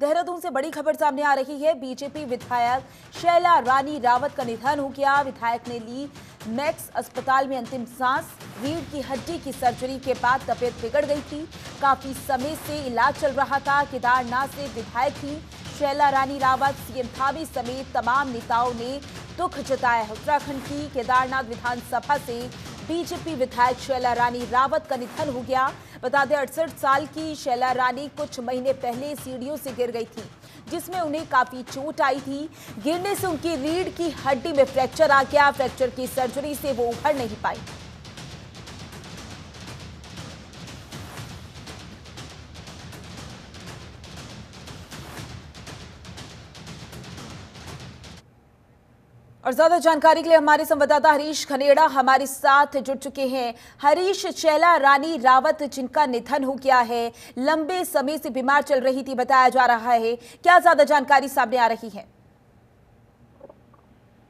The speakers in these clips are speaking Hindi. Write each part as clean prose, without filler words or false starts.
देहरादून से बड़ी खबर सामने आ रही है। बीजेपी विधायक शैला रानी रावत का निधन हो गया। विधायक ने ली मैक्स अस्पताल में अंतिम सांस। रीढ़ की हड्डी की सर्जरी के बाद तबीयत बिगड़ गई थी। काफी समय से इलाज चल रहा था। केदारनाथ से विधायक थी शैला रानी रावत। सीएम थामी समेत तमाम नेताओं ने दुख जताया है। उत्तराखंड की केदारनाथ विधानसभा से बीजेपी विधायक शैला रानी रावत का निधन हो गया। बता दें 68 साल की शैला रानी कुछ महीने पहले सीढ़ियों से गिर गई थी, जिसमें उन्हें काफी चोट आई थी। गिरने से उनकी रीढ़ की हड्डी में फ्रैक्चर आ गया। फ्रैक्चर की सर्जरी से वो उभर नहीं पाई। और ज्यादा जानकारी के लिए हमारे संवाददाता हरीश खनेड़ा हमारे साथ जुड़ चुके हैं। हरीश, शैला रानी रावत जिनका निधन हो गया है, लंबे समय से बीमार चल रही थी बताया जा रहा है, क्या ज्यादा जानकारी सामने आ रही है?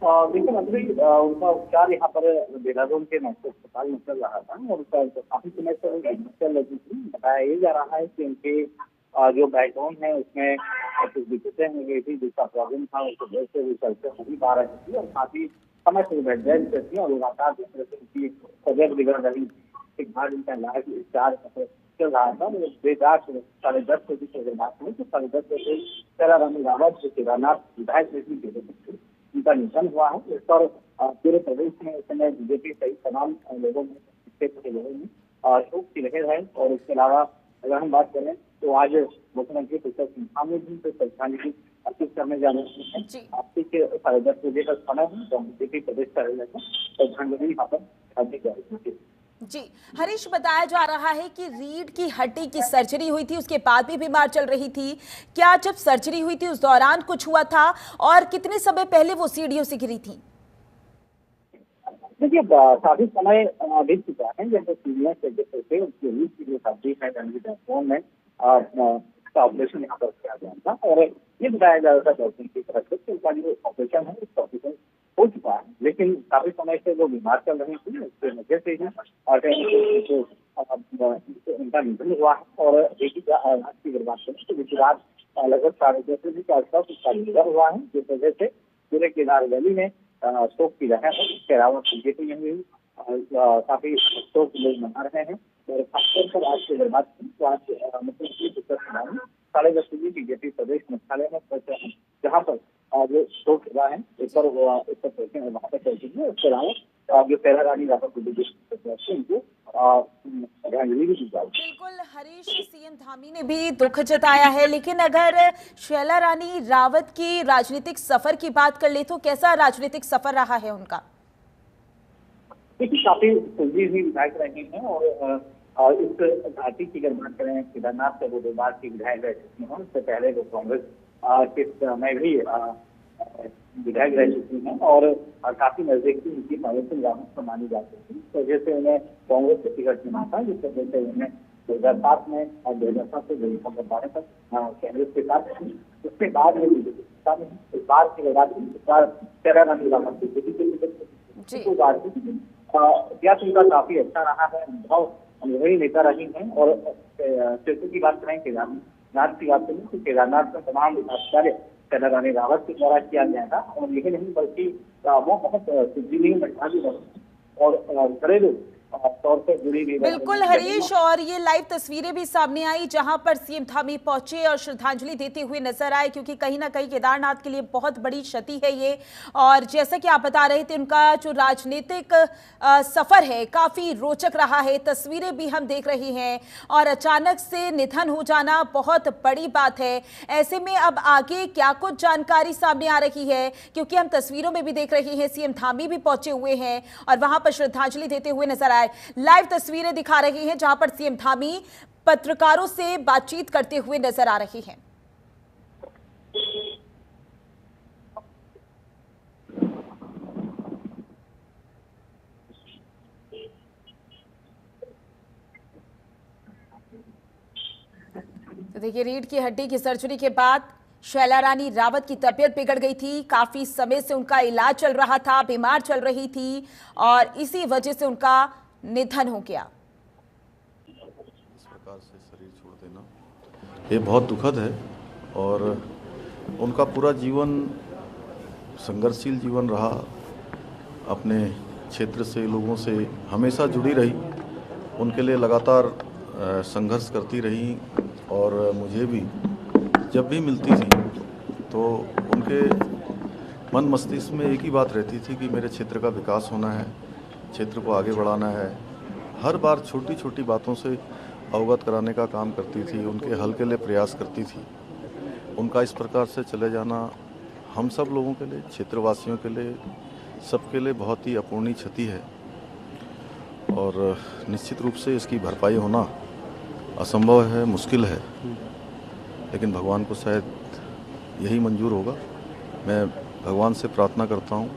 देखिए मंत्री, उनका उपचार यहाँ पर देहरादून के मैक्स अस्पताल में चल रहा था और उसका काफी समय से चल रही थी। बताया ये जा रहा है कि उनके जो बैकबोन है उसमें कुछ दिक्कतें हो गई थी, जिसका प्रॉब्लम था उसकी वजह से वो चलते नहीं पा रही थी और काफी समय से बेड रेस्ट पे थी और लगातार जिस तरह से उनकी तबियत बिगड़ रही थी। एक बार उनका इलाज उपचार चल रहा था। देर रात 10:30 बजे की बात हुई तो 10:30 बजे शैला रानी रावत जो केदारनाथ विधायक थे उनका निधन हुआ है। इस पर पूरे प्रदेश में इस समय बीजेपी सहित तमाम लोगों में, क्षेत्र के लोगों में शोक की लहर है। और इसके अलावा अगर हम बात करें तो आज मुख्यमंत्री पुष्कर सिंह धामी जी को श्रद्धांजलि अर्पित करने जाने हैं। आपसी के 10:30 बजे का समय है तो बीजेपी प्रदेश कार्यालय में श्रद्धांजलि यहाँ पर दी जा रही है। जी हरीश, बताया जा रहा है कि रीढ़ की हड्डी की सर्जरी हुई थी, उसके बाद भी बीमार चल रही थी। क्या जब सर्जरी हुई थी उस दौरान कुछ हुआ था और कितने समय पहले वो सीढ़ियों से गिरी थी? देखिए काफी समय बीत चुका है। जैसे सीनियर सेक्रेटरी थे उसकी रीढ़ की जो सर्जरी है बैकबोन में उसका ऑपरेशन यहाँ पर किया गया था और ये बताया जा रहा था डॉक्टर की तरफ से कि उनका जो ऑपरेशन है उसका ऑपरेशन हो चुका है, लेकिन काफी समय से वो बीमार चल रही थी। उसके वजह से ही उनका निधन हुआ है। और देखिए रात की अगर बात करें तो बीती रात लगभग 10:30 बजे के आसपास उसका निधन हुआ है, जिस वजह से पूरे केदार वैली में शोक की लहर है। इसके अलावा बीजेपी में भी काफी शोक लोग मना रहे हैं। और खासतौर पर आज की अगर बात करें तो आज मुख्यमंत्री पुष्कर सिंह धामी 10:30 बजे बीजेपी प्रदेश मुख्यालय में पहुंचे, जहाँ पर जो शोक हुआ है इस पर पहुंचे वहाँ पर पहुंचेंगे। उसके अलावा जो शैला रानी रावत उनको श्रद्धांजलि भी दी जाएगी। बिल्कुल हरीश, सीएम धामी ने भी दुख जताया है, लेकिन अगर शैला रानी रावत की राजनीतिक सफर की बात कर ले तो कैसा राजनीतिक सफर रहा है उनका? देखिए काफी सुलझी हुई विधायक रही है और इस घाटी की अगर बात करें केदारनाथ से वो 2 बार की विधायक रह चुकी हैं। उससे पहले वो कांग्रेस के में भी विधायक रह चुकी हैं और काफी नजदीकी उनकी पावर्फुल रावत को मानी जाती थी। इस वजह से उन्हें कांग्रेस से टिकट मिला था, जिस वजह से उन्हें 2007 में और 2007 से 2012 तक कांग्रेस के साथ थी। उसके बाद में इस बार की बात शैला रानी रावत इतिहास उनका काफी अच्छा रहा है। अनुभवी नेता रही हैं। और क्षेत्र की बात करें केदारनाथ की बात करें तो केदारनाथ में तमाम विकास कार्य शैला रानी रावत के द्वारा किया गया था। और यही नहीं बल्कि वो बहुत सुजीवी मेधावी और घरेलू तौर पर जुड़ी हुई। बिल्कुल हरीश, और ये लाइव तस्वीरें भी सामने आई जहां पर सीएम धामी पहुंचे और श्रद्धांजलि देते हुए नजर आए, क्योंकि कहीं ना कहीं केदारनाथ के लिए बहुत बड़ी क्षति है ये। और जैसा कि आप बता रहे थे उनका जो राजनीतिक सफर है काफी रोचक रहा है, तस्वीरें भी हम देख रहे हैं और अचानक से निधन हो जाना बहुत बड़ी बात है। ऐसे में अब आगे क्या कुछ जानकारी सामने आ रही है, क्योंकि हम तस्वीरों में भी देख रहे हैं सीएम धामी भी पहुंचे हुए हैं और वहां पर श्रद्धांजलि देते हुए नजर आए। लाइव तस्वीरें दिखा रही हैं जहां पर सीएम धामी पत्रकारों से बातचीत करते हुए नजर आ रही हैं। तो देखिए, रीढ़ की हड्डी की सर्जरी के बाद शैला रानी रावत की तबीयत बिगड़ गई थी। काफी समय से उनका इलाज चल रहा था, बीमार चल रही थी और इसी वजह से उनका निधन हो गया। इस प्रकार से शरीर छोड़ देना ये बहुत दुखद है और उनका पूरा जीवन संघर्षशील जीवन रहा। अपने क्षेत्र से लोगों से हमेशा जुड़ी रही, उनके लिए लगातार संघर्ष करती रही। और मुझे भी जब भी मिलती थी तो उनके मन मस्तिष्क में एक ही बात रहती थी कि मेरे क्षेत्र का विकास होना है, क्षेत्र को आगे बढ़ाना है। हर बार छोटी छोटी बातों से अवगत कराने का काम करती थी, उनके हल के लिए प्रयास करती थी। उनका इस प्रकार से चले जाना हम सब लोगों के लिए, क्षेत्रवासियों के लिए, सबके लिए बहुत ही अपूर्णीय क्षति है और निश्चित रूप से इसकी भरपाई होना असंभव है, मुश्किल है, लेकिन भगवान को शायद यही मंजूर होगा। मैं भगवान से प्रार्थना करता हूँ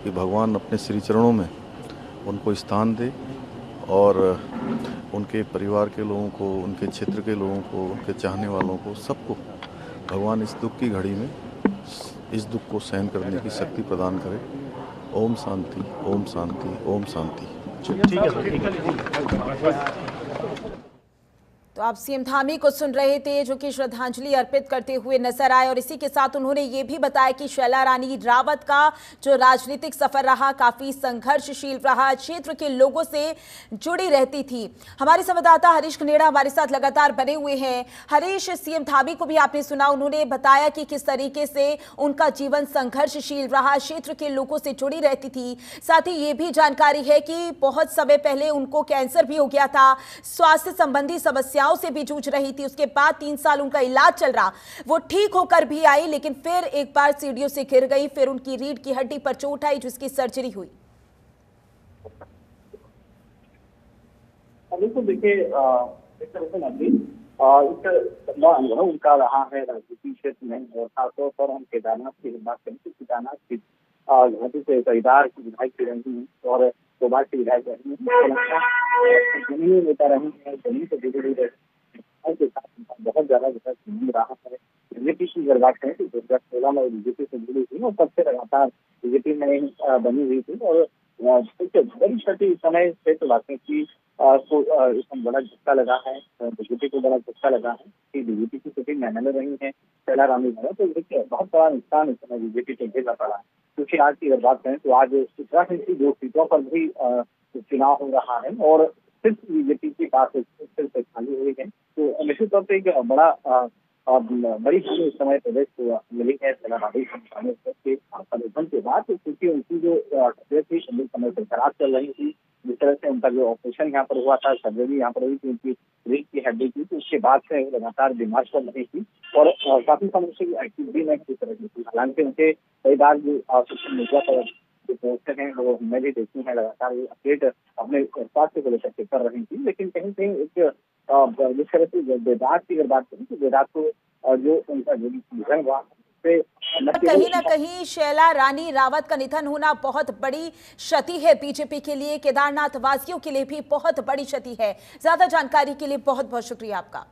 कि भगवान अपने श्री चरणों में उनको स्थान दे और उनके परिवार के लोगों को, उनके क्षेत्र के लोगों को, उनके चाहने वालों को, सबको भगवान इस दुख की घड़ी में इस दुख को सहन करने की शक्ति प्रदान करे। ओम शांति, ओम शांति, ओम शांति। तो आप सीएम धामी को सुन रहे थे, जो कि श्रद्धांजलि अर्पित करते हुए नजर आए और इसी के साथ उन्होंने ये भी बताया कि शैला रानी रावत का जो राजनीतिक सफर रहा काफी संघर्षशील रहा, क्षेत्र के लोगों से जुड़ी रहती थी। हमारे संवाददाता हरीश खनेड़ा हमारे साथ लगातार बने हुए हैं। हरीश, सीएम धामी को भी आपने सुना, उन्होंने बताया कि किस तरीके से उनका जीवन संघर्षशील रहा, क्षेत्र के लोगों से जुड़ी रहती थी। साथ ही ये भी जानकारी है कि बहुत समय पहले उनको कैंसर भी हो गया था, स्वास्थ्य संबंधी समस्या से भी जूझ रही थी। उसके बाद 3 साल उनका इलाज चल रहा, वो ठीक होकर भी आई, लेकिन फिर एक बार सीढ़ियों से गिर गई, फिर उनकी रीढ़ की हड्डी पर चोट आई, जिसकी सर्जरी हुई। बिल्कुल, देखिए इस तरह से लंबा अनुभव उनका रहा है राजनीतिक क्षेत्र में और खासतौर पर हम केदारनाथ की बात करें तो केदारनाथ की घाटी से कईदार की विधायक की रही हैं और बार की विधायक रही हैं, जमीनी नेता रही है, जमीन से जुड़ी रही है, के साथ बहुत ज्यादा विकास रहा है। बीजेपी की अगर बात करें तो 2016 में बीजेपी से जुड़ी थी और तब से लगातार बीजेपी में बनी हुई थी और बड़ी क्षति इस समय क्षेत्रवासियों की को इसमें बड़ा झटका लगा है, बीजेपी को बड़ा झटका लगा है कि बीजेपी की सिटिंग एमएलए रही है शैला रानी रावत, तो देखिए बहुत बड़ा नुकसान इस समय बीजेपी को झेलना पड़ा है। क्योंकि आज की अगर बात करें तो आज उत्तराखंड की 2 सीटों पर भी चुनाव हो रहा है और सिर्फ बीजेपी की पास फिर से खाली हुई है, तो निश्चित तौर पर एक बड़ी हानि इस समय प्रदेश को मिली है शैला रानी के निधन के बाद, क्योंकि उनकी जो तबियत थी लंबे समय से खराब चल रही थी। जिस तरह से उनका जो ऑपरेशन यहाँ पर हुआ था, सर्जरी यहाँ पर हुई थी उनकी रीढ़ की हड्डी की, तो उसके बाद से लगातार बीमार चल रही थी और काफी समय से एक्टिव भी नहीं की तरह थी। हालांकि उनके कई बार जो सोशल मीडिया पर जो पोस्टर हैं वो हमने भी देखी है, लगातार ये अपडेट अपने स्वास्थ्य को लेकर कर रही थी, लेकिन कहीं कहीं एक जिस तरह से बेदाग की अगर बात करें तो बेदाग को जो उनका जो निधन हुआ कहीं ना कहीं शैला रानी रावत का निधन होना बहुत बड़ी क्षति है बीजेपी के लिए, केदारनाथ वासियों के लिए भी बहुत बड़ी क्षति है। ज्यादा जानकारी के लिए बहुत बहुत शुक्रिया आपका।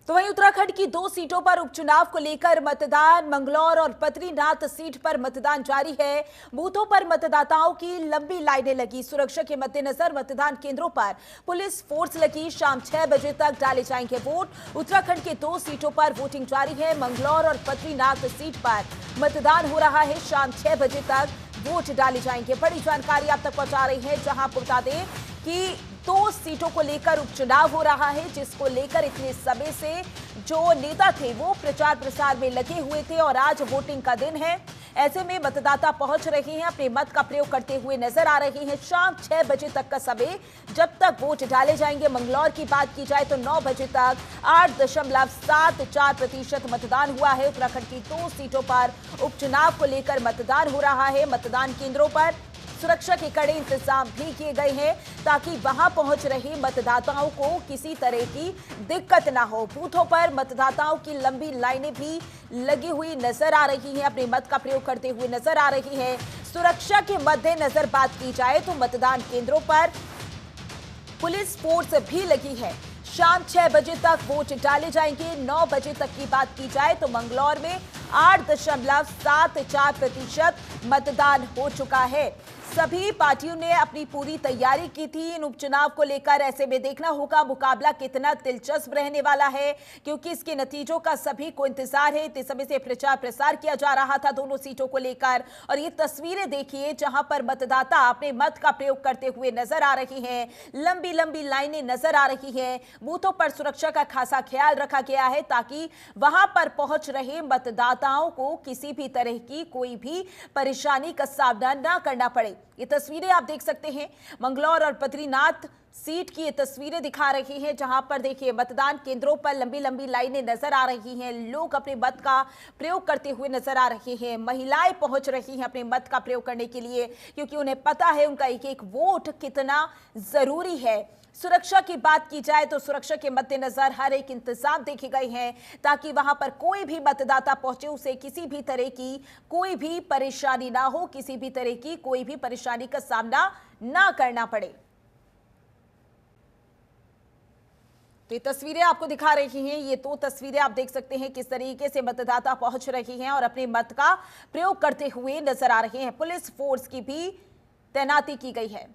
तो वहीं उत्तराखंड की 2 सीटों पर उपचुनाव को लेकर मतदान, मंगलौर और बद्रीनाथ सीट पर मतदान जारी है। बूथों पर मतदाताओं की लंबी लाइनें लगी। सुरक्षा के मद्देनजर मतदान केंद्रों पर पुलिस फोर्स लगी। शाम 6 बजे तक डाले जाएंगे वोट। उत्तराखंड के 2 सीटों पर वोटिंग जारी है। मंगलौर और बद्रीनाथ सीट पर मतदान हो रहा है। शाम 6 बजे तक वोट डाले जाएंगे। बड़ी जानकारी आप तक पहुंचा रही है, जहां आपको बता दें कि 2 सीटों को लेकर उपचुनाव हो रहा है, जिसको लेकर इतने समय से जो नेता थे वो प्रचार प्रसार में लगे हुए थे और आज वोटिंग का दिन है। ऐसे में मतदाता पहुंच रहे हैं, अपने मत का प्रयोग करते हुए नजर आ रहे हैं। शाम 6 बजे तक का समय जब तक वोट डाले जाएंगे। मंगलौर की बात की जाए तो 9 बजे तक 8.74% मतदान हुआ है। उत्तराखंड की 2 सीटों पर उपचुनाव को लेकर मतदान हो रहा है। मतदान केंद्रों पर सुरक्षा के कड़े इंतजाम भी किए गए हैं ताकि वहां पहुंच रहे मतदाताओं को किसी तरह की दिक्कत ना हो। बूथों पर मतदाताओं की लंबी लाइनें भी लगी हुई नजर आ रही हैं, अपने मत का प्रयोग करते हुए नजर आ रही हैं। सुरक्षा के मद्देनजर बात की जाए तो मतदान केंद्रों पर पुलिस फोर्स भी लगी है। शाम 6 बजे तक वोट डाले जाएंगे। 9 बजे तक की बात की जाए तो मंगलौर में 8.74% मतदान हो चुका है। सभी पार्टियों ने अपनी पूरी तैयारी की थी इन उपचुनाव को लेकर। ऐसे में देखना होगा मुकाबला कितना दिलचस्प रहने वाला है, क्योंकि इसके नतीजों का सभी को इंतजार है। इतने समय से प्रचार प्रसार किया जा रहा था दोनों सीटों को लेकर, और ये तस्वीरें देखिए जहां पर मतदाता अपने मत का प्रयोग करते हुए नजर आ रही हैं। लंबी लंबी लाइनें नजर आ रही हैं। बूथों पर सुरक्षा का खासा ख्याल रखा गया है ताकि वहां पर पहुंच रहे मतदाताओं को किसी भी तरह की कोई भी परेशानी का सामना ना करना पड़े। ये तस्वीरें आप देख सकते हैं मंगलौर और बद्रीनाथ सीट की ये तस्वीरें दिखा रही हैं, जहां पर देखिए मतदान केंद्रों पर लंबी लंबी लाइनें नजर आ रही हैं। लोग अपने मत का प्रयोग करते हुए नजर आ रहे हैं। महिलाएं पहुंच रही हैं अपने मत का प्रयोग करने के लिए, क्योंकि उन्हें पता है उनका एक एक वोट कितना जरूरी है। सुरक्षा की बात की जाए तो सुरक्षा के मद्देनजर हर एक इंतजाम देखे गए हैं ताकि वहां पर कोई भी मतदाता पहुंचे उसे किसी भी तरह की कोई भी परेशानी ना हो, किसी भी तरह की कोई भी परेशानी का सामना ना करना पड़े। तो ये तस्वीरें आपको दिखा रही हैं। ये तो तस्वीरें आप देख सकते हैं किस तरीके से मतदाता पहुंच रहे हैं और अपने मत का प्रयोग करते हुए नजर आ रहे हैं। पुलिस फोर्स की भी तैनाती की गई है।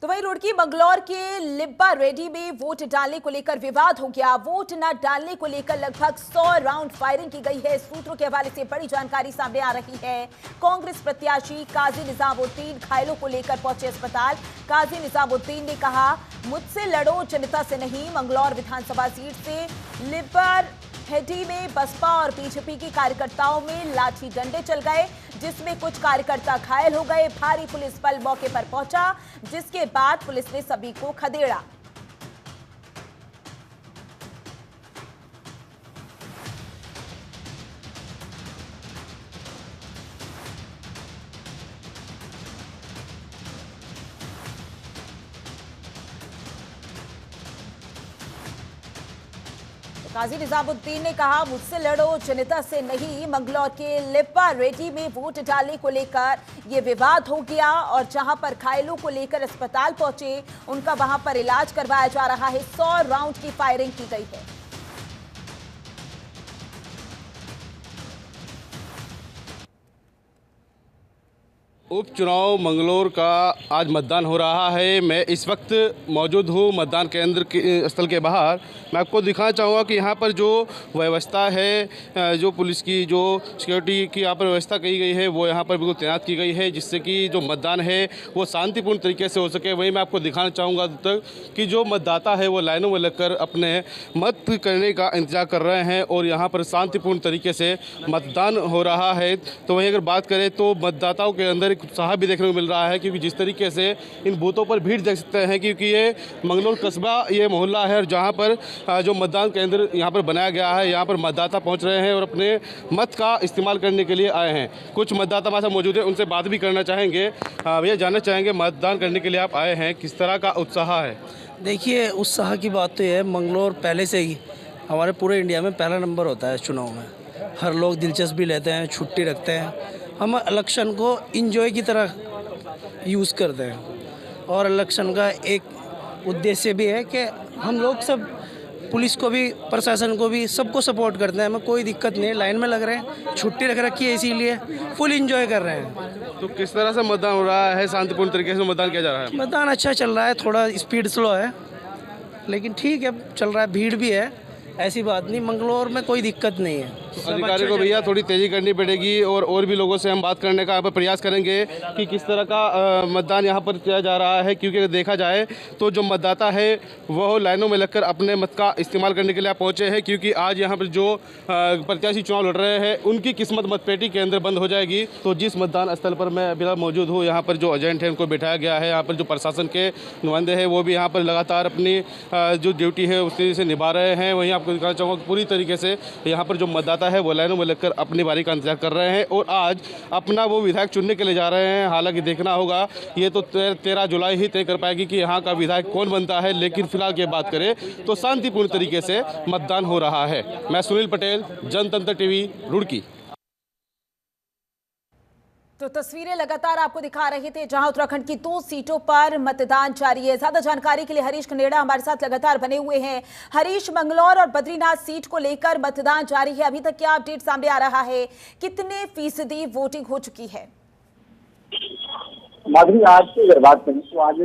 तो वहीं रुड़की मंगलौर के लिब्बा रेड्डी में वोट डालने को लेकर विवाद हो गया। वोट न डालने को लेकर लगभग 100 राउंड फायरिंग की गई है। सूत्रों के हवाले से बड़ी जानकारी सामने आ रही है। कांग्रेस प्रत्याशी काजी निजामुद्दीन घायलों को लेकर पहुंचे अस्पताल। काजी निजामुद्दीन ने कहा, मुझसे लड़ो जनता से नहीं। मंगलौर विधानसभा सीट से लिब्बा रेड्डी में बसपा और बीजेपी के कार्यकर्ताओं में लाठी डंडे चल गए, जिसमें कुछ कार्यकर्ता घायल हो गए। भारी पुलिस बल मौके पर पहुंचा, जिसके बाद पुलिस ने सभी को खदेड़ा। काजी निजामुद्दीन ने कहा, मुझसे लड़ो जनता से नहीं। मंगलौर के लिब्बा रेड्डी में वोट डालने को लेकर ये विवाद हो गया और जहां पर घायलों को लेकर अस्पताल पहुंचे, उनका वहां पर इलाज करवाया जा रहा है। 100 राउंड की फायरिंग की गई है। उपचुनाव मंगलौर का आज मतदान हो रहा है। मैं इस वक्त मौजूद हूँ मतदान केंद्र के स्थल के बाहर। मैं आपको दिखाना चाहूँगा कि यहाँ पर जो व्यवस्था है, जो पुलिस की जो सिक्योरिटी की यहाँ पर व्यवस्था की गई है, वो यहाँ पर बिल्कुल तैनात की गई है, जिससे कि जो मतदान है वो शांतिपूर्ण तरीके से हो सके। वहीं मैं आपको दिखाना चाहूँगा तक कि जो मतदाता है वो लाइनों में लगकर अपने मत करने का इंतजार कर रहे हैं और यहाँ पर शांतिपूर्ण तरीके से मतदान हो रहा है। तो वहीं अगर बात करें तो मतदाताओं के अंदर उत्साह भी देखने को मिल रहा है, क्योंकि जिस तरीके से इन बूथों पर भीड़ देख सकते हैं, क्योंकि ये मंगलौर कस्बा ये मोहल्ला है, जहां पर जो मतदान केंद्र यहां पर बनाया गया है, यहां पर मतदाता पहुंच रहे हैं और अपने मत का इस्तेमाल करने के लिए आए हैं। कुछ मतदाता हमारे साथ मौजूद है, उनसे बात भी करना चाहेंगे। भैया, जानना चाहेंगे मतदान करने के लिए आप आए हैं, किस तरह का उत्साह है? देखिए, उत्साह की बात तो ये है, मंगलौर पहले से ही हमारे पूरे इंडिया में पहला नंबर होता है चुनाव में। हर लोग दिलचस्पी लेते हैं, छुट्टी रखते हैं। हम इलेक्शन को एंजॉय की तरह यूज़ करते हैं और इलेक्शन का एक उद्देश्य भी है कि हम लोग सब पुलिस को भी, प्रशासन को भी, सबको सपोर्ट करते हैं। हमें कोई दिक्कत नहीं है, लाइन में लग रहे हैं, छुट्टी रख रखी है, इसीलिए फुल एंजॉय कर रहे हैं। तो किस तरह से मतदान हो रहा है? शांतिपूर्ण तरीके से मतदान किया जा रहा है? मतदान अच्छा चल रहा है, थोड़ा स्पीड स्लो है, लेकिन ठीक है, चल रहा है। भीड़ भी है, ऐसी बात नहीं, मंगलौर में कोई दिक्कत नहीं है। तो अधिकारी को भैया थोड़ी तेज़ी करनी पड़ेगी और भी लोगों से हम बात करने का यहाँ पर प्रयास करेंगे कि किस तरह का मतदान यहाँ पर किया जा रहा है, क्योंकि अगर देखा जाए तो जो मतदाता है वह लाइनों में लगकर अपने मत का इस्तेमाल करने के लिए पहुँचे हैं, क्योंकि आज यहाँ पर जो प्रत्याशी चुनाव लड़ रहे हैं उनकी किस्मत मतपेटी के अंदर बंद हो जाएगी। तो जिस मतदान स्थल पर मैं अभी मौजूद हूँ, यहाँ पर जो एजेंट है उनको बिठाया गया है, यहाँ पर जो प्रशासन के नुमाइंदे हैं वो भी यहाँ पर लगातार अपनी जो ड्यूटी है उस तरीके से निभा रहे हैं। वहीं आपको दिखाना चाहूँगा पूरी तरीके से यहाँ पर जो मतदाता है वो लाइनों में लगकर अपनी बारी का इंतजार कर रहे हैं और आज अपना वो विधायक चुनने के लिए जा रहे हैं। हालांकि देखना होगा, ये तो 13 जुलाई ही तय कर पाएगी कि यहाँ का विधायक कौन बनता है, लेकिन फिलहाल की बात करें तो शांतिपूर्ण तरीके से मतदान हो रहा है। मैं सुनील पटेल, जनतंत्र टीवी, रुड़की। तो तस्वीरें लगातार आपको दिखा रहे थे जहां उत्तराखंड की 2 सीटों पर मतदान जारी है। ज्यादा जानकारी के लिए हरीश कनेड़ा हमारे साथ लगातार बने हुए हैं। हरीश, मंगलौर और बद्रीनाथ सीट को लेकर मतदान जारी है, अभी तक क्या अपडेट सामने आ रहा है? कितने फीसदी वोटिंग हो चुकी है? माधुरी, आज की अगर बात करें तो आज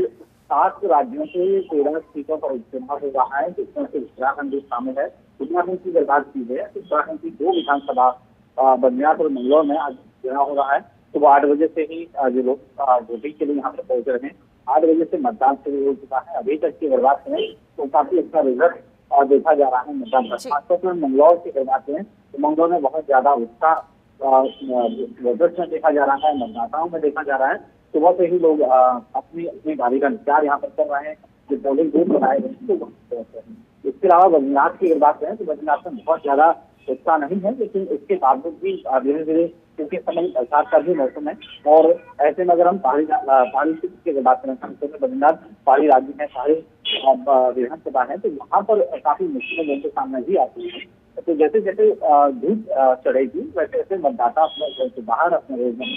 7 राज्यों से 13 सीटों पर उपचुनाव हो रहा है, जिसमें से उत्तराखंड भी शामिल है। उत्तराखंड की अगर बात की जाए तो उत्तराखंड की 2 विधानसभा बद्रीनाथ और मंगलौर में आज चुनाव हो रहा है। सुबह 8 बजे से ही जो लोग वोटिंग के लिए यहाँ पर पहुंच रहे हैं, 8 बजे से मतदान शुरू हो चुका है। अभी तक की अगर बात करें तो काफी अच्छा रिजल्ट देखा जा रहा है मतदान का। खासतौर पर मंगलौर की अगर बात करें तो मंगलौर में बहुत ज्यादा उत्साह वोटर्स में देखा जा रहा है, मतदाताओं में देखा जा रहा है। सुबह से ही लोग अपनी अपनी बारी का इंतजार यहाँ पर कर रहे हैं। जो पोलिंग बूथ बनाए गए हैं तो वहाँ पहुंच रहे हैं। इसके अलावा बद्रीनाथ की अगर बात करें तो बद्रीनाथ में बहुत ज्यादा उत्साह नहीं है, लेकिन इसके बावजूद भी धीरे धीरे, क्योंकि समय बरसात का भी मौसम है और ऐसे में अगर हम पहाड़ी क्षेत्र की अगर बात करें तो बद्रीनाथ पहाड़ी राज्य है, पहाड़ी विधानसभा है, तो वहाँ पर काफी मुश्किलें लोगों के सामने भी आती है। तो जैसे जैसे धूप चढ़ेगी वैसे वैसे मतदाता अपने घर से बाहर अपने रोजगार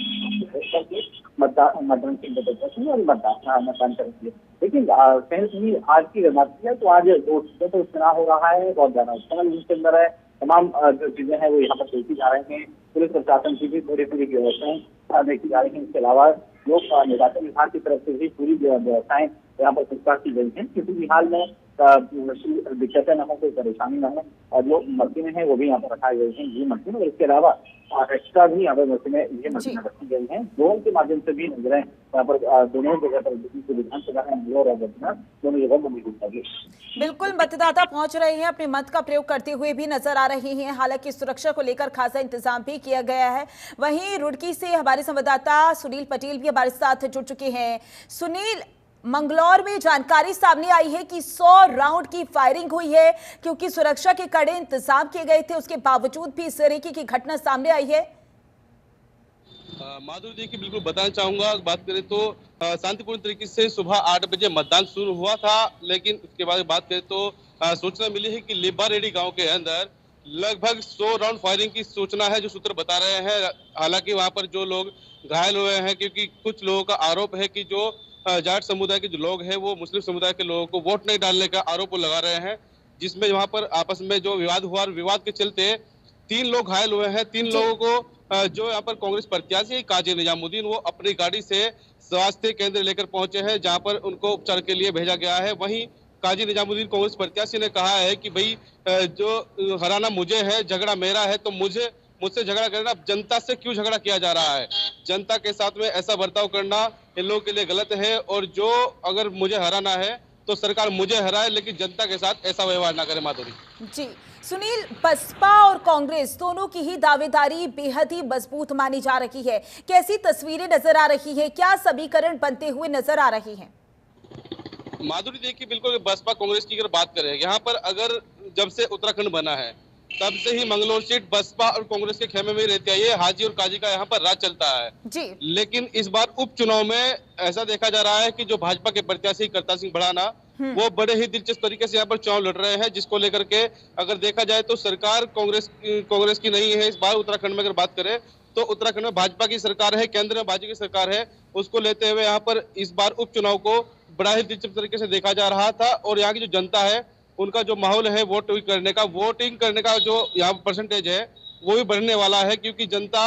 मतदान केंद्र पर पहुंचेंगे और मतदान करेंगे। लेकिन कहीं कहीं आज की बात की है तो आज 2 सीटों पर चुनाव हो रहा है, बहुत ज्यादा उत्साह के अंदर है। तमाम जो चीजें हैं वो यहाँ पर देखी जा रही हैं। पुलिस प्रशासन की भी पूरी व्यवस्थाएं देखी जा रही हैं। इसके अलावा लोक निर्वाचन विभाग की तरफ से भी पूरी व्यवस्थाएं यहाँ पर पुख्ता की गई हैं, किसी भी हाल में दिक्कतें न हो, कोई परेशानी न हो। और जो मशीनें हैं वो भी यहाँ पर रखाई गई हैं, ये मशीन, और इसके अलावा एक्स्ट्रा भी यहाँ पर मशीनें रखी गई हैं। ड्रोन के माध्यम से भी नजरें यहाँ पर दोनों जगह पर विधानसभा है मंगलौर और बद्रीनाथ दोनों जगह मौजूद होगी। बिल्कुल, मतदाता पहुंच रहे हैं, अपने मत का प्रयोग करते हुए भी नजर आ रहे हैं। हालांकि सुरक्षा को लेकर खासा इंतजाम भी किया गया है। वहीं रुड़की से हमारे संवाददाता सुनील पटेल भी हमारे साथ जुड़ चुके हैं। सुनील, मंगलौर में जानकारी सामने आई है कि 100 राउंड की फायरिंग हुई है, क्योंकि सुरक्षा के कड़े इंतजाम किए गए थे, उसके बावजूद भी इस तरीके की घटना सामने आई है। माधुरी देखिए, बिल्कुल बताना चाहूंगा, बात करें तो शांतिपूर्ण तरीके से सुबह 8 बजे मतदान शुरू हुआ था, लेकिन उसके बाद बात करें तो सूचना मिली है कि लिब्बारेड्डी गांव के अंदर लगभग 100 राउंड फायरिंग की सूचना है, जो सूत्र बता रहे हैं। हालांकि वहां पर जो लोग घायल हुए हैं, क्योंकि कुछ लोगों का आरोप है कि जो जाट समुदाय के जो लोग हैं वो मुस्लिम समुदाय के लोगों को वोट नहीं डालने का आरोप लगा रहे हैं, जिसमें वहां पर आपस में जो विवाद हुआ और विवाद के चलते 3 लोग घायल हुए हैं। 3 लोगों को जो यहाँ पर कांग्रेस प्रत्याशी काजी निजामुद्दीन वो अपनी गाड़ी से स्वास्थ्य केंद्र लेकर पहुंचे हैं, जहां पर उनको उपचार के लिए भेजा गया है। वहीं काजी निजामुद्दीन कांग्रेस प्रत्याशी ने कहा है कि भाई जो हराना मुझे है, झगड़ा मेरा है, तो मुझसे झगड़ा करना, जनता से क्यों झगड़ा किया जा रहा है? जनता के साथ में ऐसा बर्ताव करना इन लोगों के लिए गलत है, और जो अगर मुझे हराना है तो सरकार मुझे हराए, लेकिन जनता के साथ ऐसा व्यवहार ना करे। माधुरी जी, सुनील, बसपा और कांग्रेस दोनों की ही दावेदारी बेहद ही मजबूत मानी जा रही है। कैसी तस्वीरें नजर आ रही है, क्या समीकरण बनते हुए नजर आ रही हैं? माधुरी देखिए, बिल्कुल बसपा कांग्रेस की अगर बात करें, यहाँ पर अगर जब से उत्तराखंड बना है तब से ही मंगलौर सीट बसपा और कांग्रेस के खेमे में रहती है। ये हाजी और काजी का यहाँ पर राज चलता है जी। लेकिन इस बार उपचुनाव में ऐसा देखा जा रहा है कि जो भाजपा के प्रत्याशी करतार सिंह भड़ाना वो बड़े ही दिलचस्प तरीके से यहाँ पर चुनाव लड़ रहे हैं, जिसको लेकर के अगर देखा जाए तो सरकार कांग्रेस की नहीं है। इस बार उत्तराखंड में अगर बात करें तो उत्तराखंड में भाजपा की सरकार है, केंद्र में भाजपा की सरकार है। उसको लेते हुए यहाँ पर इस बार उपचुनाव को बड़ा ही दिलचस्प तरीके से देखा जा रहा था, और यहाँ की जो जनता है उनका जो माहौल है वोटिंग करने का जो यहाँ परसेंटेज है वो भी बढ़ने वाला है, क्योंकि जनता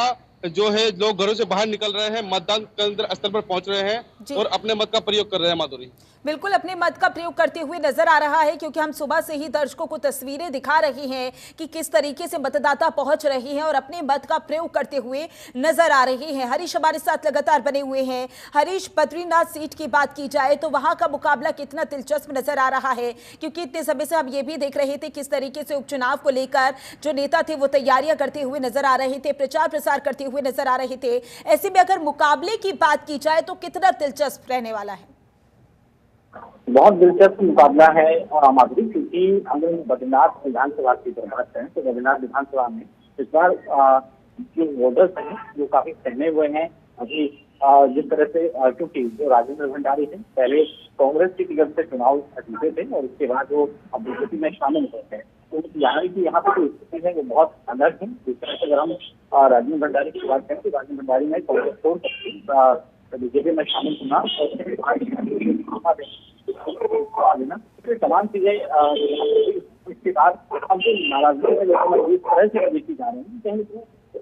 जो है, लोग घरों से बाहर निकल रहे हैं, मतदान केंद्र स्थल पर पहुंच रहे हैं और अपने मत का प्रयोग कर रहे हैं। माधुरी बिल्कुल अपने मत का प्रयोग करते हुए नजर आ रहा है, क्योंकि हम सुबह से ही दर्शकों को तस्वीरें दिखा रहे हैं कि किस तरीके से मतदाता पहुंच रहे हैं और अपने मत का प्रयोग करते हुए नजर आ रहे हैं। हरीश हमारे साथ लगातार बने हुए हैं। हरीश, बद्रीनाथ सीट की बात की जाए तो वहां का मुकाबला कितना दिलचस्प नजर आ रहा है, क्योंकि इतने समय से हम ये भी देख रहे थे किस तरीके से उपचुनाव को लेकर जो नेता थे वो तैयारियां करते हुए नजर आ रहे थे, प्रचार प्रसार करते हुए नजर आ रहे थे। ऐसे में अगर मुकाबले की बात की जाए तो कितना दिलचस्प रहने वाला है? बहुत दिलचस्प मुकाबला है माधुरी, क्योंकि अगर बद्रीनाथ विधानसभा की बात करें तो बद्रीनाथ विधानसभा में इस बार जो वोटर्स हैं वो काफी सहमे हुए हैं। अभी जिस तरह से क्योंकि जो राजेंद्र भंडारी थे पहले कांग्रेस की टिकट से चुनाव जीते थे और उसके बाद वो अब बीजेपी में शामिल हुए थे, तो यहाँ की जो स्थिति है वो बहुत अलग है। जिस तरह से अगर हम राजीव भंडारी की बात करें तो राजीव भंडारी ने कांग्रेस छोड़ सकती बीजेपी में शामिल होना और तमाम चीजें इसके बाद अब जो नाराजगी है लोगों में इस तरह से देखी जा रही है, कहीं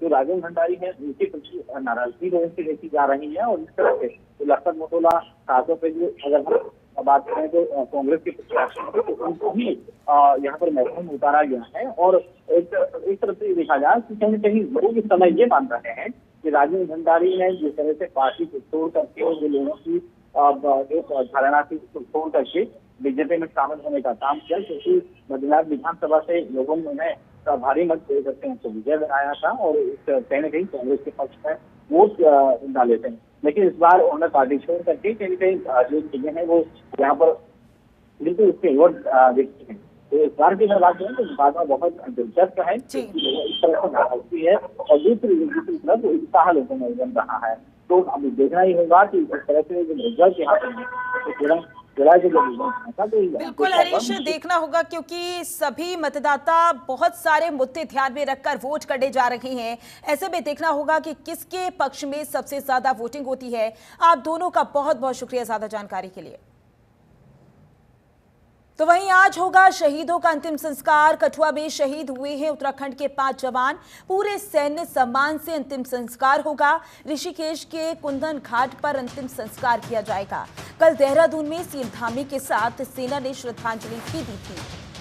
जो राजीव भंडारी है उनके प्रति नाराजगी लोगों की देखी जा रही है। और इस तरह से जो लखन मोटोला खासों पर जो अगर हम बात करें तो कांग्रेस के प्रत्याशी तो उनको भी यहाँ पर मैदान में उतारा गया है। और एक तरफ से देखा जाए तो कहीं न कहीं लोग इस समय ये मान रहे हैं कि राजीव भंडारी ने जिस तरह से पार्टी को छोड़ करके जो लोगों की जो धारणा थी उसको छोड़ करके बीजेपी में शामिल होने का काम किया, क्योंकि बद्रीनाथ विधानसभा से लोगों ने उन्हें भारी मत दे करके उनको विजय बनाया था और कहीं न कहीं कांग्रेस के पक्ष में वोट डाले थे। लेकिन इस बार उन्होंने पार्टी छोड़ करके कहीं न कहीं जो चीजें हैं वो यहाँ पर बिल्कुल उसके वोट देखती है। तो इस बार की अगर बात करें तो मुकाबला बहुत दिलचस्प है, इस तरह से नाराजगी है और दूसरी तरफ उत्साह लोगों में बन रहा है। तो अब देखना ही होगा कि इस तरह से जो रिजल्ट यहाँ पर बिल्कुल हरीश, देखना होगा क्योंकि सभी मतदाता बहुत सारे मुद्दे ध्यान में रखकर वोट करने जा रहे हैं। ऐसे में देखना होगा कि किसके पक्ष में सबसे ज्यादा वोटिंग होती है। आप दोनों का बहुत बहुत शुक्रिया ज्यादा जानकारी के लिए। तो वहीं आज होगा शहीदों का अंतिम संस्कार। कठुआ में शहीद हुए हैं उत्तराखंड के 5 जवान। पूरे सैन्य सम्मान से अंतिम संस्कार होगा। ऋषिकेश के कुंदन घाट पर अंतिम संस्कार किया जाएगा। कल देहरादून में सीएम धामी के साथ सेना ने श्रद्धांजलि भी दी थी।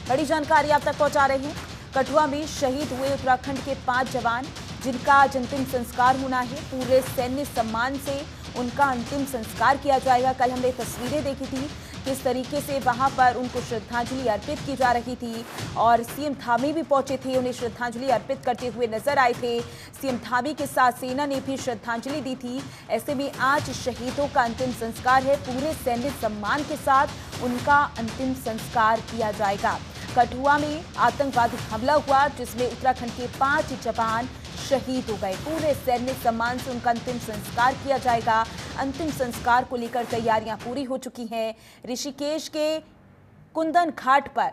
बड़ी जानकारी आप तक पहुंचा रहे हैं। कठुआ में शहीद हुए उत्तराखंड के 5 जवान जिनका आज अंतिम संस्कार होना है। पूरे सैन्य सम्मान से उनका अंतिम संस्कार किया जाएगा। कल हमने तस्वीरें देखी थी किस तरीके से वहां पर उनको श्रद्धांजलि अर्पित की जा रही थी और सीएम धामी भी पहुंचे थे, उन्हें श्रद्धांजलि अर्पित करते हुए नजर आए थे। सीएम धामी के साथ सेना ने भी श्रद्धांजलि दी थी। ऐसे में आज शहीदों का अंतिम संस्कार है। पूरे सैन्य सम्मान के साथ उनका अंतिम संस्कार किया जाएगा। कठुआ में आतंकवादी हमला हुआ जिसमें उत्तराखंड के 5 जवान शहीद हो गए। पूरे सैन्य सम्मान से उनका अंतिम संस्कार किया जाएगा। अंतिम संस्कार को लेकर तैयारियां पूरी हो चुकी हैं। ऋषिकेश के कुंदन घाट पर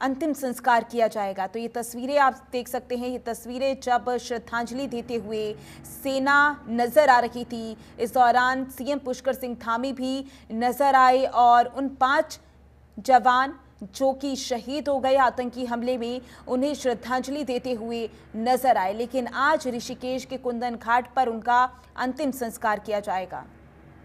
अंतिम संस्कार किया जाएगा। तो ये तस्वीरें आप देख सकते हैं। ये तस्वीरें जब श्रद्धांजलि देते हुए सेना नजर आ रही थी। इस दौरान सीएम पुष्कर सिंह धामी भी नजर आए और उन 5 जवान जो कि शहीद हो गए आतंकी हमले में उन्हें श्रद्धांजलि देते हुए नजर आए। लेकिन आज ऋषिकेश के कुंदन घाट पर उनका अंतिम संस्कार किया जाएगा।